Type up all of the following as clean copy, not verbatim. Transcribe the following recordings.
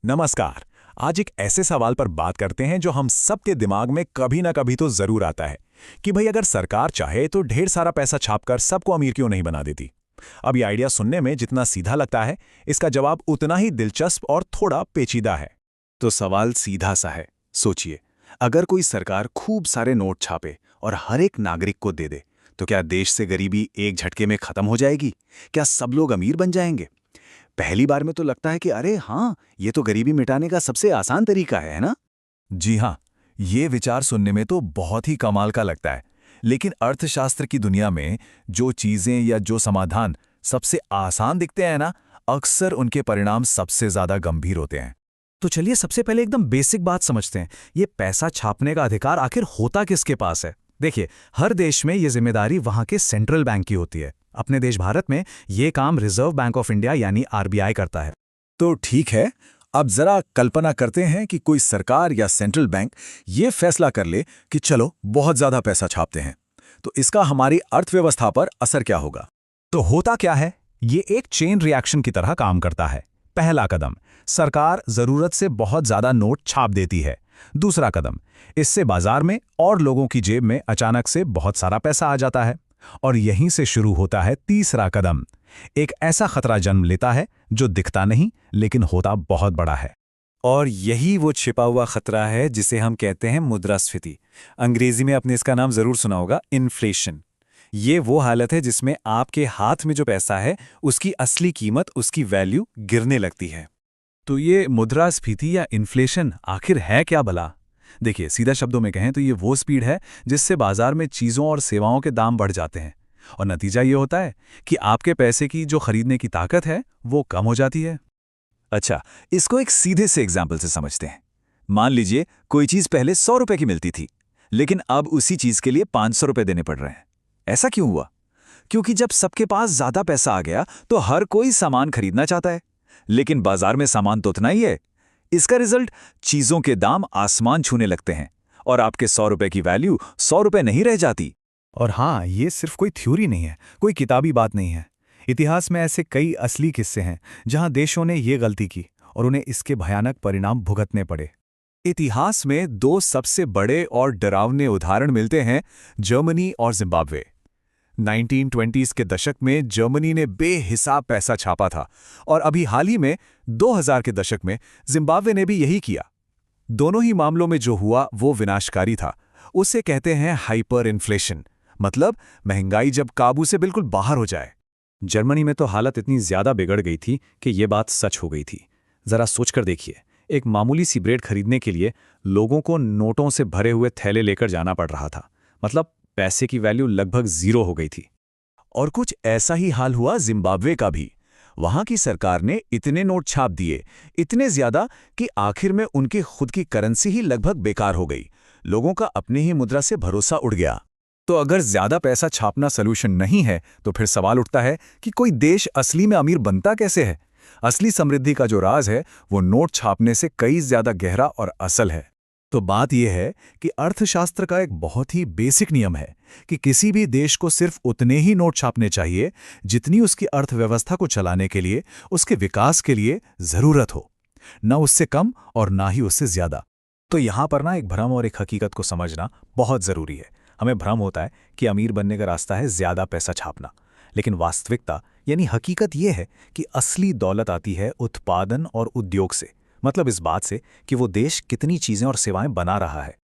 नमस्कार। आज एक ऐसे सवाल पर बात करते हैं जो हम सबके दिमाग में कभी ना कभी तो जरूर आता है कि भाई अगर सरकार चाहे तो ढेर सारा पैसा छापकर सबको अमीर क्यों नहीं बना देती। अब ये आइडिया सुनने में जितना सीधा लगता है, इसका जवाब उतना ही दिलचस्प और थोड़ा पेचीदा है। तो सवाल सीधा सा है। सोचिए, अगर कोई सरकार खूब सारे नोट छापे और हर एक नागरिक को दे दे, तो क्या देश से गरीबी एक झटके में खत्म हो जाएगी? क्या सब लोग अमीर बन जाएंगे? पहली बार में तो लगता है कि अरे हाँ, ये तो गरीबी मिटाने का सबसे आसान तरीका है ना? जी हाँ, ये विचार सुनने में तो बहुत ही कमाल का लगता है, लेकिन अर्थशास्त्र की दुनिया में जो चीजें या जो समाधान सबसे आसान दिखते हैं ना, अक्सर उनके परिणाम सबसे ज्यादा गंभीर होते हैं। तो चलिए सबसे पहले एकदम बेसिक बात समझते हैं। ये पैसा छापने का अधिकार आखिर होता किसके पास है? देखिए, हर देश में ये जिम्मेदारी वहां के सेंट्रल बैंक की होती है। अपने देश भारत में ये काम रिजर्व बैंक ऑफ इंडिया यानी आरबीआई करता है। तो ठीक है, अब जरा कल्पना करते हैं कि कोई सरकार या सेंट्रल बैंक ये फैसला कर ले कि चलो बहुत ज्यादा पैसा छापते हैं, तो इसका हमारी अर्थव्यवस्था पर असर क्या होगा? तो होता क्या है, ये एक चेन रिएक्शन की तरह काम करता है। पहला कदम, सरकार जरूरत से बहुत ज्यादा नोट छाप देती है। दूसरा कदम, इससे बाजार में और लोगों की जेब में अचानक से बहुत सारा पैसा आ जाता है। और यहीं से शुरू होता है तीसरा कदम। एक ऐसा खतरा जन्म लेता है जो दिखता नहीं लेकिन होता बहुत बड़ा है। और यही वो छिपा हुआ खतरा है जिसे हम कहते हैं मुद्रास्फीति। अंग्रेजी में आपने इसका नाम जरूर सुना होगा, इन्फ्लेशन। ये वो हालत है जिसमें आपके हाथ में जो पैसा है उसकी असली कीमत, उसकी वैल्यू गिरने लगती है। तो ये मुद्रास्फीति या इन्फ्लेशन आखिर है क्या भला? देखिए, सीधा शब्दों में कहें तो ये वो स्पीड है जिससे बाजार में चीज़ों और सेवाओं के दाम बढ़ जाते हैं। और नतीजा ये होता है कि आपके पैसे की जो खरीदने की ताकत है वो कम हो जाती है। अच्छा, इसको एक सीधे से एग्जाम्पल से समझते हैं। मान लीजिए कोई चीज़ पहले 100 रुपए की मिलती थी, लेकिन अब उसी चीज़ के लिए 500 रुपए देने पड़ रहे हैं। ऐसा क्यों हुआ? क्योंकि जब सबके पास ज़्यादा पैसा आ गया तो हर कोई सामान खरीदना चाहता है, लेकिन बाजार में सामान तो उतना ही है। इसका रिजल्ट, चीज़ों के दाम आसमान छूने लगते हैं और आपके 100 रुपए की वैल्यू 100 रुपए नहीं रह जाती। और हाँ, ये सिर्फ कोई थ्योरी नहीं है, कोई किताबी बात नहीं है। इतिहास में ऐसे कई असली किस्से हैं जहां देशों ने ये गलती की और उन्हें इसके भयानक परिणाम भुगतने पड़े। इतिहास में दो सबसे बड़े और डरावने उदाहरण मिलते हैं, जर्मनी और जिम्बाब्वे। 1920s के दशक में जर्मनी ने बेहिसाब पैसा छापा था और अभी हाल ही में 2000 के दशक में जिम्बाब्वे ने भी यही किया। दोनों ही मामलों में जो हुआ वो विनाशकारी था। उसे कहते हैं हाइपर इन्फ्लेशन, मतलब महंगाई जब काबू से बिल्कुल बाहर हो जाए। जर्मनी में तो हालत इतनी ज्यादा बिगड़ गई थी कि ये बात सच हो गई थी। जरा सोचकर देखिए, एक मामूली सी ब्रेड खरीदने के लिए लोगों को नोटों से भरे हुए थैले लेकर जाना पड़ रहा था। मतलब पैसे की वैल्यू लगभग 0 हो गई थी। और कुछ ऐसा ही हाल हुआ जिम्बाब्वे का भी। वहां की सरकार ने इतने नोट छाप दिए, इतने ज्यादा कि आखिर में उनकी खुद की करेंसी ही लगभग बेकार हो गई। लोगों का अपनी ही मुद्रा से भरोसा उड़ गया। तो अगर ज्यादा पैसा छापना सलूशन नहीं है, तो फिर सवाल उठता है कि कोई देश असली में अमीर बनता कैसे है? असली समृद्धि का जो राज है वो नोट छापने से कई ज्यादा गहरा और असल है। तो बात यह है कि अर्थशास्त्र का एक बहुत ही बेसिक नियम है कि किसी भी देश को सिर्फ उतने ही नोट छापने चाहिए जितनी उसकी अर्थव्यवस्था को चलाने के लिए, उसके विकास के लिए जरूरत हो, न उससे कम और ना ही उससे ज्यादा। तो यहां पर ना एक भ्रम और एक हकीकत को समझना बहुत जरूरी है। हमें भ्रम होता है कि अमीर बनने का रास्ता है ज्यादा पैसा छापना, लेकिन वास्तविकता यानी हकीकत यह है कि असली दौलत आती है उत्पादन और उद्योग से। मतलब इस बात से कि वो देश कितनी चीजें और सेवाएं बना रहा है।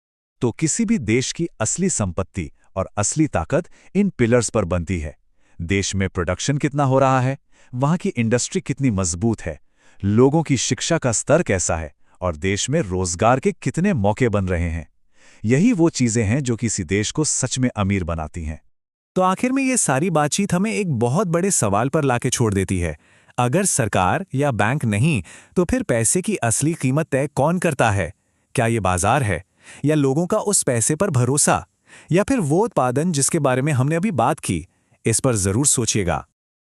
तो किसी भी देश की असली संपत्ति और असली ताकत इन पिलर्स पर बनती है। देश में प्रोडक्शन कितना हो रहा है, वहां की इंडस्ट्री कितनी मजबूत है, लोगों की शिक्षा का स्तर कैसा है और देश में रोजगार के कितने मौके बन रहे हैं। यही वो चीजें हैं जो किसी देश को सच में अमीर बनाती हैं। तो आखिर में ये सारी बातचीत हमें एक बहुत बड़े सवाल पर लाके छोड़ देती है। अगर सरकार या बैंक नहीं, तो फिर पैसे की असली कीमत तय कौन करता है? क्या ये बाजार है, या लोगों का उस पैसे पर भरोसा, या फिर वो उत्पादन जिसके बारे में हमने अभी बात की? इस पर जरूर सोचिएगा।